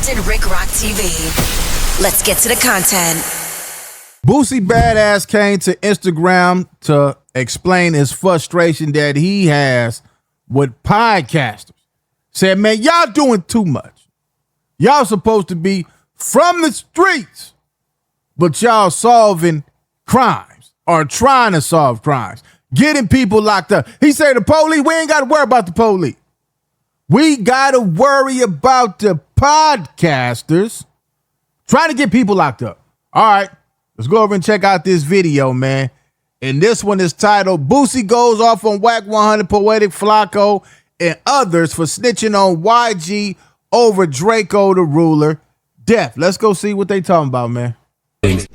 Compton Rick Rock TV. Let's get to the content. Boosie Badass came to Instagram to explain his frustration that he has with podcasters. Said, man, y'all doing too much. Y'all supposed to be from the streets, but y'all solving crimes or trying to solve crimes, getting people locked up. He said the police, we ain't got to worry about the police. We got to worry about the podcasters trying to get people locked up. All right, let's go over and check out this video, man. And this one is titled, Boosie Goes Off on Whack 100 Poetic Flacco and Others for Snitching on YG over Drakeo the Ruler. Death. Let's go see what they talking about, man.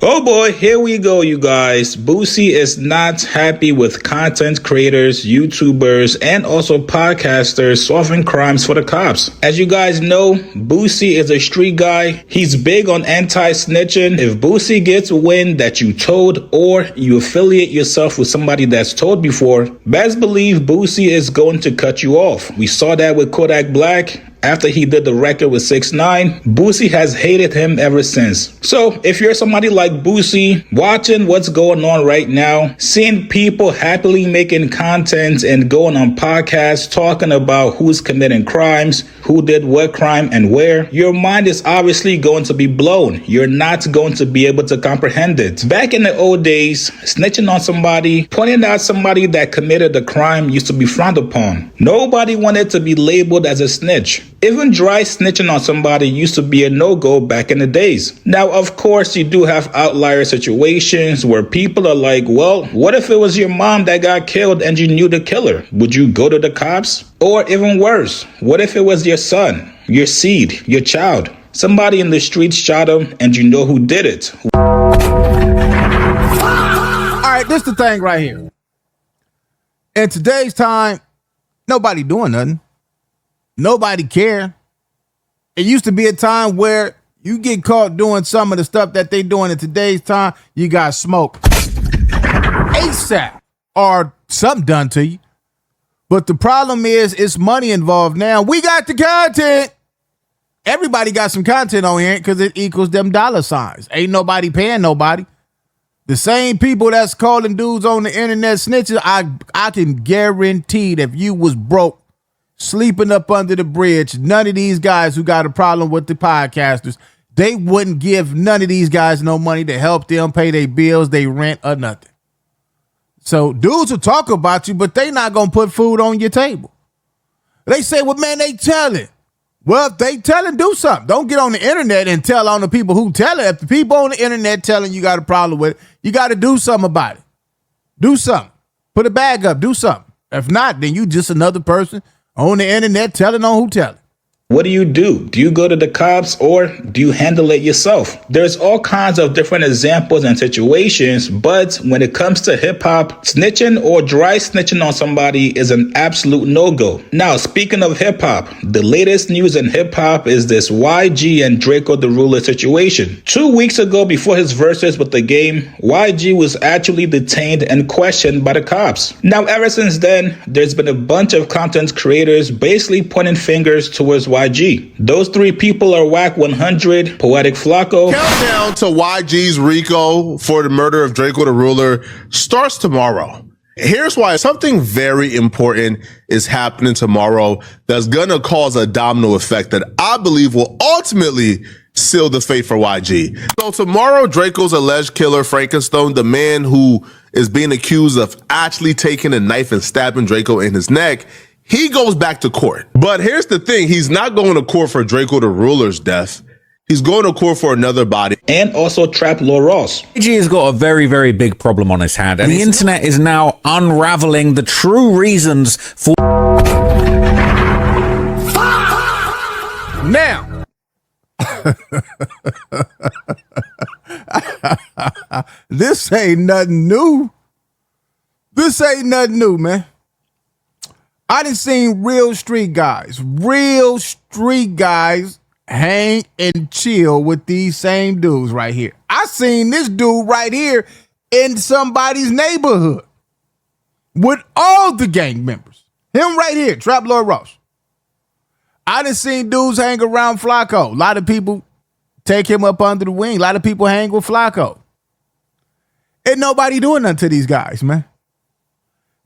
Oh boy, here we go, you guys. Boosie is not happy with content creators, YouTubers, and also podcasters solving crimes for the cops. As you guys know, Boosie is a street guy. He's big on anti-snitching. If Boosie gets wind that you told or you affiliate yourself with somebody that's told before, best believe Boosie is going to cut you off. We saw that with Kodak Black. After he did the record with 6ix9ine, Boosie has hated him ever since. So if you're somebody like Boosie, watching what's going on right now, seeing people happily making content and going on podcasts talking about who's committing crimes, who did what crime and where, your mind is obviously going to be blown. You're not going to be able to comprehend it. Back in the old days, snitching on somebody, pointing out somebody that committed a crime used to be frowned upon. Nobody wanted to be labeled as a snitch. Even dry snitching on somebody used to be a no-go back in the days. Now, of course, you do have outlier situations where people are like, well, what if it was your mom that got killed and you knew the killer? Would you go to the cops? Or even worse, what if it was your son, your seed, your child? Somebody in the streets shot him and you know who did it. All right, this the thing right here. In today's time, nobody doing nothing. Nobody care. It used to be a time where you get caught doing some of the stuff that they doing in today's time, you got smoked ASAP or something done to you. But the problem is it's money involved now. We got the content. Everybody got some content on here because it equals them dollar signs. Ain't nobody paying nobody. The same people that's calling dudes on the internet snitches, I can guarantee that if you was broke, sleeping up under the bridge, none of these guys who got a problem with the podcasters, they wouldn't give none of these guys no money to help them pay their bills, they rent, or nothing. So dudes will talk about you, but they not going to put food on your table. They say, well, man, they telling. Well, if they telling, do something. Don't get on the internet and tell on the people who tell it. If the people on the internet telling you got a problem with it, you got to do something about it. Do something. Put a bag up. Do something. If not, then you just another person on the internet telling on who telling. What do? Do you go to the cops or do you handle it yourself? There's all kinds of different examples and situations, but when it comes to hip hop, snitching or dry snitching on somebody is an absolute no-go. Now, speaking of hip hop, the latest news in hip hop is this YG and Drakeo the Ruler situation. 2 weeks ago, before his verses with The Game, YG was actually detained and questioned by the cops. Now, ever since then, there's been a bunch of content creators basically pointing fingers towards YG. Those three people are Whack 100, Poetic Flacco. Countdown to YG's RICO for the murder of Drakeo the Ruler starts tomorrow. Here's why. Something very important is happening tomorrow that's going to cause a domino effect that I believe will ultimately seal the fate for YG. So tomorrow, Drakeo's alleged killer, Frankenstone, the man who is being accused of actually taking a knife and stabbing Drakeo in his neck, he goes back to court. But here's the thing. He's not going to court for Drakeo the Ruler's death. He's going to court for another body. And also Trap Lil Ross. YG has got a very, very big problem on his hand. And the internet is now unraveling the true reasons for... Now. This ain't nothing new. This ain't nothing new, man. I done seen real street guys hang and chill with these same dudes right here. I seen this dude right here in somebody's neighborhood with all the gang members. Him right here, Trap Lil Ross. I done seen dudes hang around Flacco. A lot of people take him up under the wing. A lot of people hang with Flacco. And nobody doing nothing to these guys, man.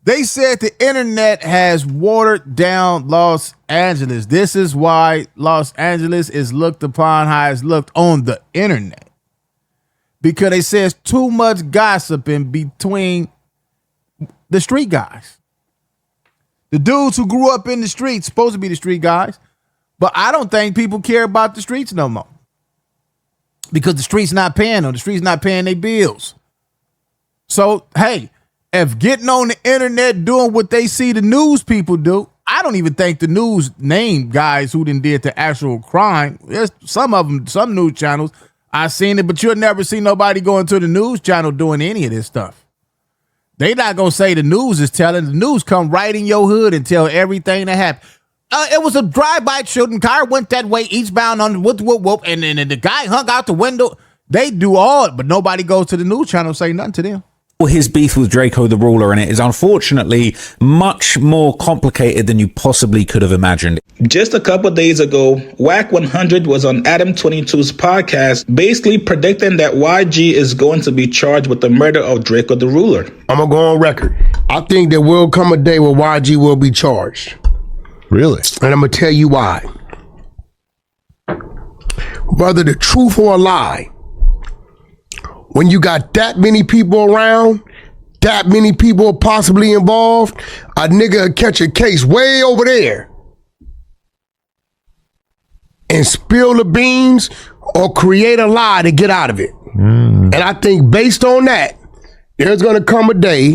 They said the internet has watered down Los Angeles. This is why Los Angeles is looked upon how it's looked on the internet. Because they say it's too much gossiping between the street guys. The dudes who grew up in the streets, supposed to be the street guys, but I don't think people care about the streets no more. Because the streets not paying them. The streets not paying their bills. So, hey, if getting on the internet doing what they see the news people do, I don't even think the news name guys who did the actual crime. There's some of them, some news channels, I've seen it, but you'll never see nobody going to the news channel doing any of this stuff. They not going to say the news is telling. The news come right in your hood and tell everything that happened. It was a drive-by shooting. Car went that way, eastbound on whoop, and then the guy hung out the window. They do all it, but nobody goes to the news channel say nothing to them. His beef with Drakeo the Ruler, and it is unfortunately much more complicated than you possibly could have imagined. Just a couple days ago, Whack 100 was on Adam 22's podcast, basically predicting that YG is going to be charged with the murder of Drakeo the Ruler. I'm going to go on record. I think there will come a day where YG will be charged. Really? And I'm going to tell you why. Whether the truth or a lie, when you got that many people around, that many people possibly involved, a nigga will catch a case way over there and spill the beans or create a lie to get out of it. And I think based on that, there's going to come a day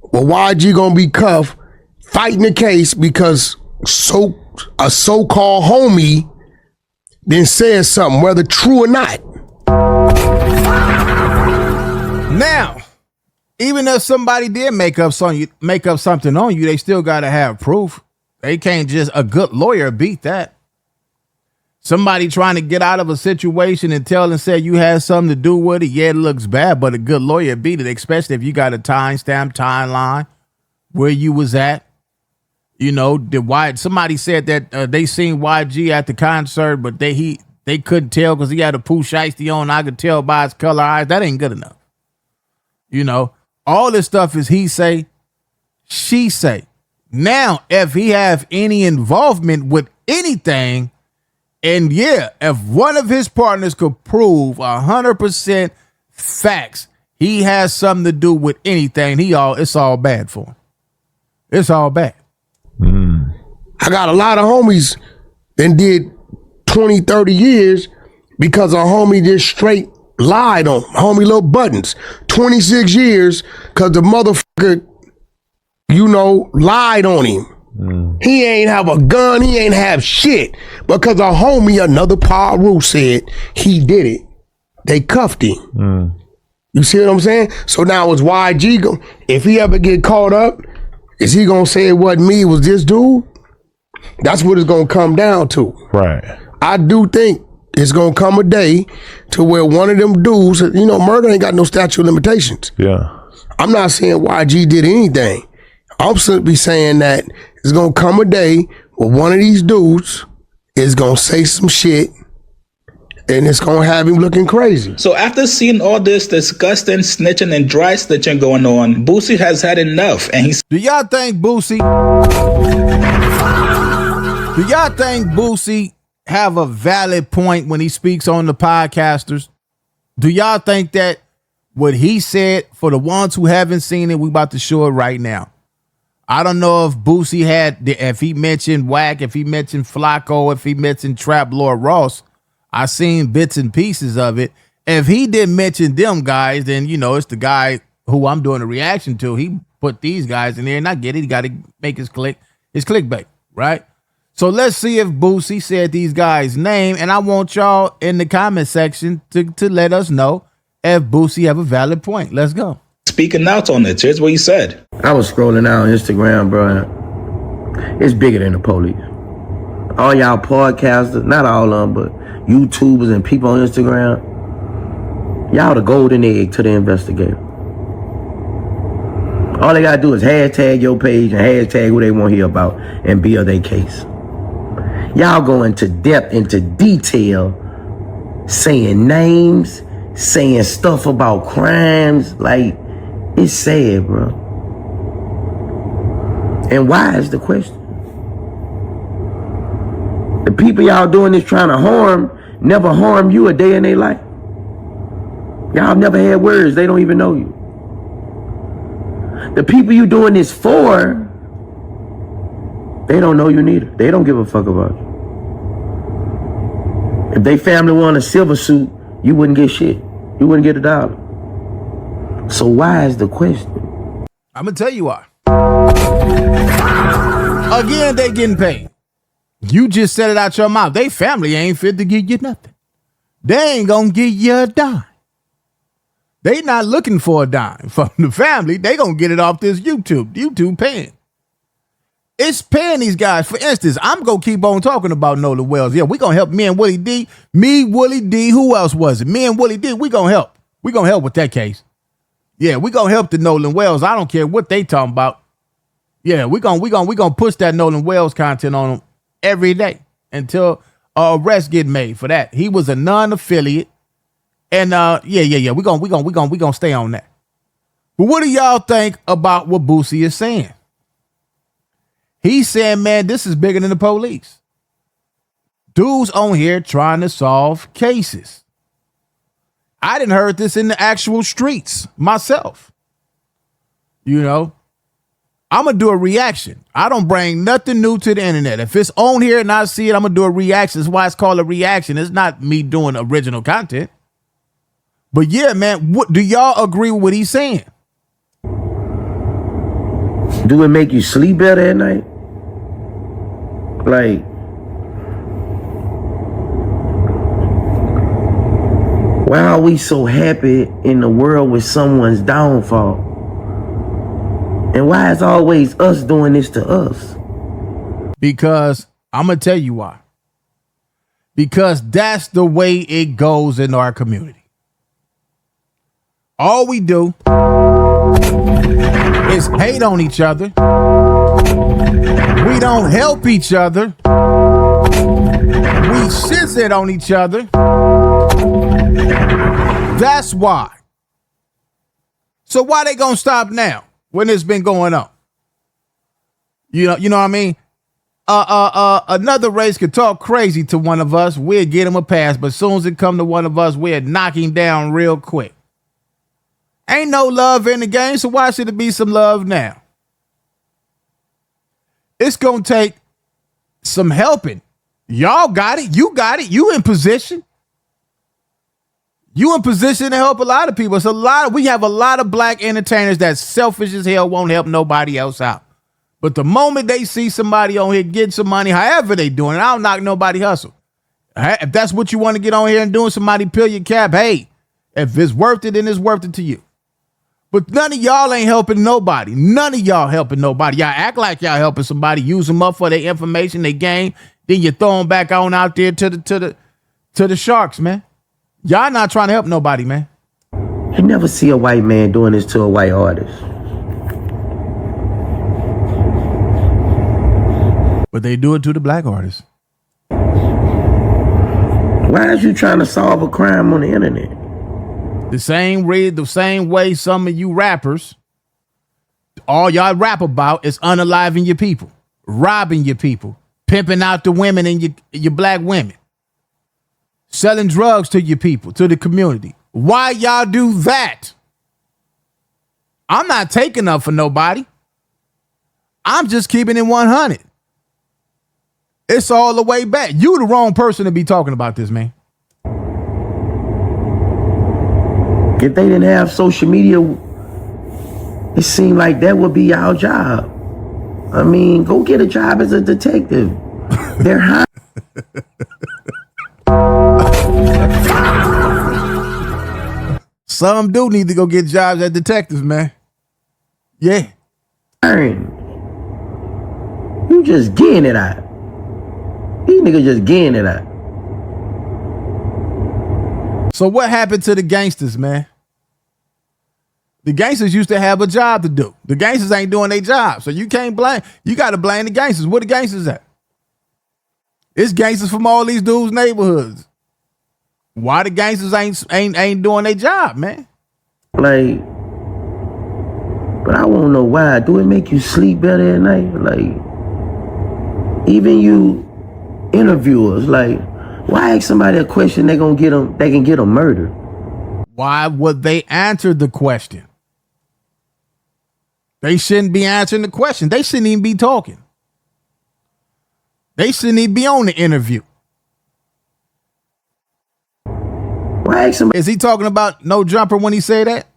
where YG going to be cuffed fighting the case because a so-called homie then says something, whether true or not. Now, even if somebody did make up something on you, they still got to have proof. They can't just, a good lawyer beat that. Somebody trying to get out of a situation and tell and say you had something to do with it, yeah, it looks bad, but a good lawyer beat it, especially if you got a timestamp, timeline, where you was at. You know, somebody said that they seen YG at the concert, but they couldn't tell because he had a Pooh Shiesty on. I could tell by his color eyes. That ain't good enough. You know, all this stuff is he say, she say. Now, if he have any involvement with anything, and yeah, if one of his partners could prove 100% facts, he has something to do with anything, it's all bad for him. It's all bad. I got a lot of homies that did 20, 30 years because a homie just straight lied on homie Lil Buttons. 26 years because the motherfucker, lied on him. He ain't have a gun, he ain't have shit. Because a homie, another Paru said he did it. They cuffed him. You see what I'm saying? So now it's YG, if he ever get caught up, is he gonna say it wasn't me, it was this dude? That's what it's gonna come down to. Right. I do think it's gonna come a day to where one of them dudes, murder ain't got no statute of limitations. Yeah. I'm not saying YG did anything. I'm simply saying that it's gonna come a day where one of these dudes is gonna say some shit and it's gonna have him looking crazy. So after seeing all this disgusting snitching and dry snitching going on, Boosie has had enough, and he's... Do y'all think Boosie have a valid point when he speaks on the podcasters? Do y'all think that what he said, for the ones who haven't seen it, we about to show it right now? I don't know if Boosie if he mentioned Whack, if he mentioned Flacco, if he mentioned Trap Lord Ross. I seen bits and pieces of it. If he didn't mention them guys, then, it's the guy who I'm doing a reaction to. He put these guys in there, and I get it. He got to make his clickbait, right? So let's see if Boosie said these guys' name, and I want y'all in the comment section to let us know if Boosie have a valid point. Let's go. Speaking out on it. Here's what he said. I was scrolling out on Instagram, bro. It's bigger than the police. All y'all podcasters, not all of them, but YouTubers and people on Instagram, y'all the golden egg to the investigator. All they gotta do is hashtag your page and hashtag who they want to hear about and build their case. Y'all go into depth, into detail, saying names, saying stuff about crimes. Like, it's sad, bro. And why is the question? The people y'all doing this trying to harm never harm you a day in their life. Y'all never had words. They don't even know you. The people you doing this for, they don't know you neither. They don't give a fuck about you. If they family wore a silver suit, you wouldn't get shit. You wouldn't get $1. So why is the question? I'm going to tell you why. Again, they getting paid. You just said it out your mouth. They family ain't fit to give you nothing. They ain't going to give you a dime. They not looking for a dime from the family. They going to get it off this YouTube. YouTube paying. It's paying these guys. For instance, I'm going to keep on talking about Nolan Wells. Yeah, we going to help me and Willie D. Me, Willie D. Who else was it? Me and Willie D. We going to help. We going to help with that case. Yeah, we going to help the Nolan Wells. I don't care what they talking about. Yeah, we gonna push that Nolan Wells content on them every day until arrest get made for that. He was a non-affiliate. And yeah. We gonna stay on that. But what do y'all think about what Boosie is saying? He's saying, man, this is bigger than the police. Dudes on here trying to solve cases. I didn't heard this in the actual streets myself. You know, I'm going to do a reaction. I don't bring nothing new to the internet. If it's on here and I see it, I'm going to do a reaction. That's why it's called a reaction. It's not me doing original content. But yeah, man, what do y'all agree with what he's saying? Do it make you sleep better at night? Like, why are we so happy in the world with someone's downfall? And why is always us doing this to us? Because I'm going to tell you why. Because that's the way it goes in our community. All we do is hate on each other. We don't help each other. We shit on each other. That's why. So why they gonna stop now when it's been going on? You know what I mean? Another race could talk crazy to one of us, we'll get him a pass, but as soon as it come to one of us, we'll knock him down real quick. Ain't no love in the game, so why should it be some love now? It's gonna take some helping. Y'all got it. You got it. You in position. You in position to help a lot of people. It's we have a lot of black entertainers that's selfish as hell, won't help nobody else out. But the moment they see somebody on here getting some money, however they doing it, I don't knock nobody hustle. If that's what you want to get on here and doing, somebody peel your cap. Hey, if it's worth it, then it's worth it to you. But none of y'all ain't helping nobody. None of y'all helping nobody. Y'all act like y'all helping somebody, use them up for their information, their game. Then you throw them back on out there to the sharks, man. Y'all not trying to help nobody, man. You never see a white man doing this to a white artist. But they do it to the black artists. Why is you trying to solve a crime on the internet? The same way some of you rappers, all y'all rap about is unaliving your people, robbing your people, pimping out the women and your black women, selling drugs to your people, to the community. Why y'all do that? I'm not taking up for nobody. I'm just keeping it 100. It's all the way back. You the wrong person to be talking about this, man. If they didn't have social media, it seemed like that would be our job. I mean, go get a job as a detective. They're high. Some do need to go get jobs as detectives, man. Yeah. You just getting it out. These niggas just getting it out. So what happened to the gangsters, man? The gangsters used to have a job to do. The gangsters ain't doing their job. So you can't blame. You got to blame the gangsters. Where the gangsters at? It's gangsters from all these dudes' neighborhoods. Why the gangsters ain't doing their job, man? Like, but I won't know why. Do it make you sleep better at night? Like, even you interviewers, like, why ask somebody a question they can get them murdered? Why would they answer the question? They shouldn't be answering the question. They shouldn't even be talking. They shouldn't even be on the interview. Why ask somebody? Is he talking about No Jumper when he say that?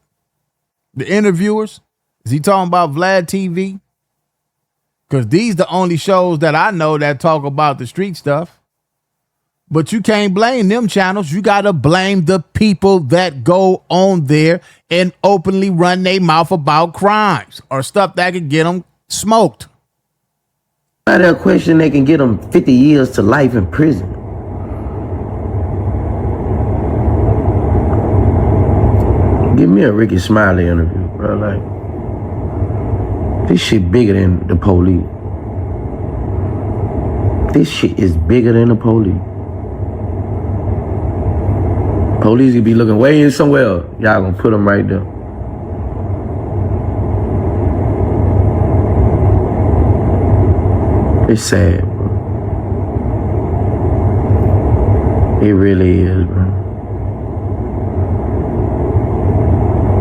The interviewers? Is he talking about Vlad TV? Because these the only shows that I know that talk about the street stuff. But you can't blame them channels. You got to blame the people that go on there and openly run their mouth about crimes or stuff that could get them smoked. A question they can get them 50 years to life in prison. Give me a Ricky Smiley interview, bro. Like, this shit bigger than the police. This shit is bigger than the police. Police could be looking way in somewhere else. Y'all gonna put them right there. It's sad, bro. It really is, bro.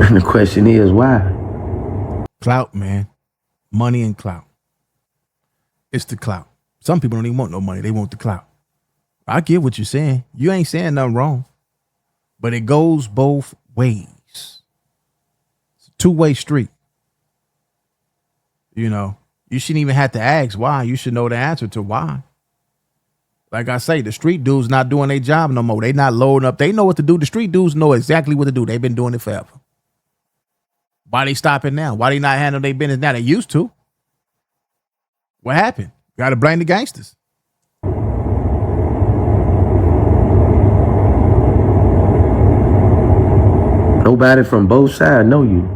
And the question is, why? Clout, man. Money and clout. It's the clout. Some people don't even want no money. They want the clout. I get what you're saying. You ain't saying nothing wrong. But it goes both ways. It's a two-way street. You know, you shouldn't even have to ask why. You should know the answer to why. Like I say, the street dudes not doing their job no more. They not loading up. They know what to do. The street dudes know exactly what to do. They've been doing it forever. Why they stopping now? Why they not handling their business now? They used to. What happened? Got to blame the gangsters. Nobody from both sides know you.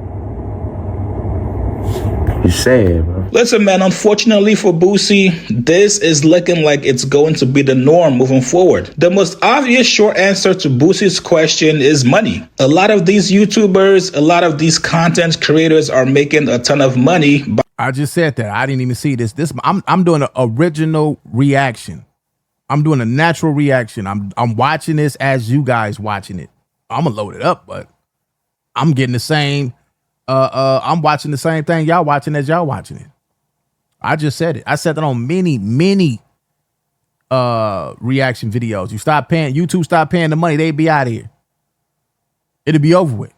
It's sad, bro. Listen, man, unfortunately for Boosie, this is looking like it's going to be the norm moving forward. The most obvious short answer to Boosie's question is money. A lot of these YouTubers, a lot of these content creators are making a ton of money. I just said that. I didn't even see this. I'm doing an original reaction. I'm doing a natural reaction. I'm watching this as you guys watching it. I'm gonna load it up, but I'm getting the same. I'm watching the same thing y'all watching as y'all watching it. I just said it. I said that on many reaction videos. YouTube stop paying the money, they be out of here. It'll be over with.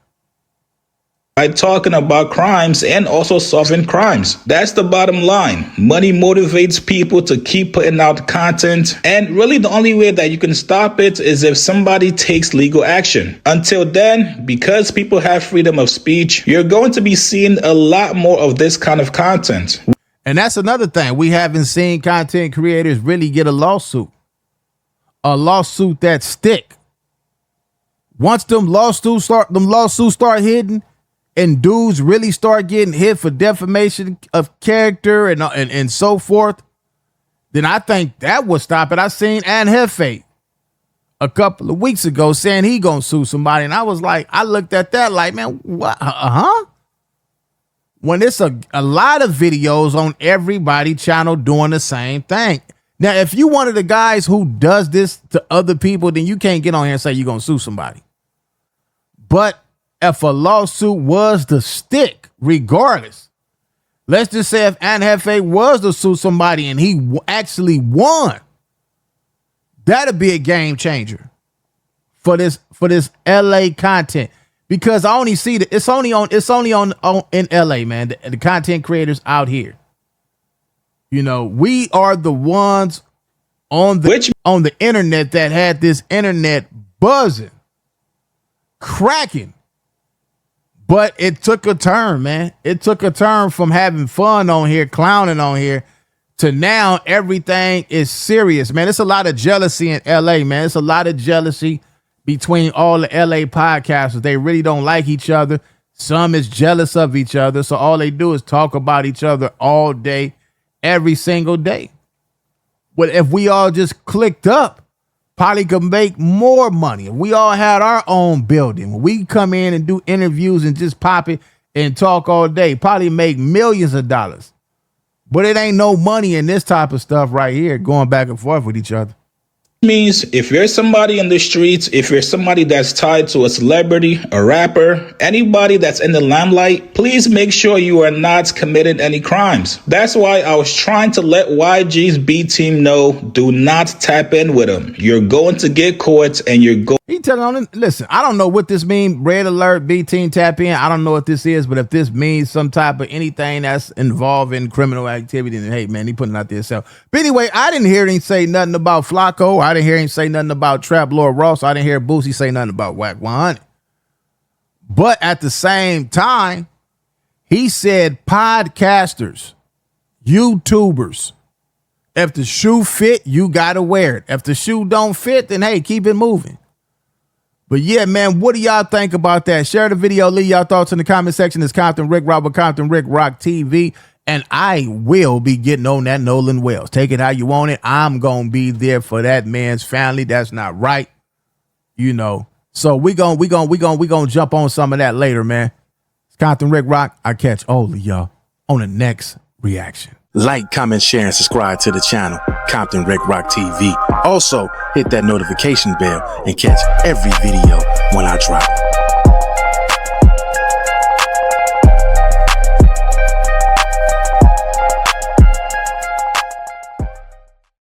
By talking about crimes and also solving crimes. That's the bottom line. Money motivates people to keep putting out content. And really the only way that you can stop it is if somebody takes legal action. Until then, because people have freedom of speech, you're going to be seeing a lot more of this kind of content. And that's another thing. We haven't seen content creators really get a lawsuit. A lawsuit that stick. Once them lawsuits start hitting, and dudes really start getting hit for defamation of character and so forth, then I think that would stop it. I seen Anti-snitching a couple of weeks ago saying he gonna sue somebody, and I was like, I looked at that like, man, what? When it's a lot of videos on everybody channel doing the same thing. Now, if you one of the guys who does this to other people, then you can't get on here and say you're gonna sue somebody. But if a lawsuit was the stick, regardless, let's just say if Anti-snitching was to sue somebody and he actually won, that'd be a game changer for this LA content, because I only see that it's only on in LA, man. The content creators out here, you know, we are the ones on the internet that had this internet buzzing, cracking. But it took a turn, man. It took a turn from having fun on here, clowning on here, to now everything is serious, man. It's a lot of jealousy in LA, man. It's a lot of jealousy between all the LA podcasters. They really don't like each other. Some is jealous of each other. So all they do is talk about each other all day, every single day. But if we all just clicked up, probably could make more money. If we all had our own building, we come in and do interviews and just pop it and talk all day, probably make millions of dollars. But it ain't no money in this type of stuff right here, going back and forth with each other. Means if you're somebody in the streets, if you're somebody that's tied to a celebrity, a rapper, anybody that's in the limelight, please make sure you are not committing any crimes. That's why I was trying to let YG's B team know, do not tap in with him. You're going to get caught and you're going. He telling on him, listen, I don't know what this means. Red alert, B team tap in. I don't know what this is, but if this means some type of anything that's involving criminal activity, then hey, man, he putting it out there himself. But anyway, I didn't hear him say nothing about Flacco. I didn't hear him say nothing about Trap Lord Ross. I didn't hear Boosie say nothing about Whack 100. But at the same time, he said podcasters, YouTubers, if the shoe fit, you got to wear it. If the shoe don't fit, then hey, keep it moving. But yeah, man, what do y'all think about that? Share the video. Leave y'all thoughts in the comment section. It's Compton Rick Rock with Compton Rick Rock TV. And I will be getting on that Nolan Wells. Take it how you want it. I'm going to be there for that man's family. That's not right. You know. So we gonna jump on some of that later, man. It's Compton Rick Rock. I catch all of y'all on the next reaction. Like, comment, share, and subscribe to the channel, Compton Rick Rock TV. Also, hit that notification bell and catch every video when I drop.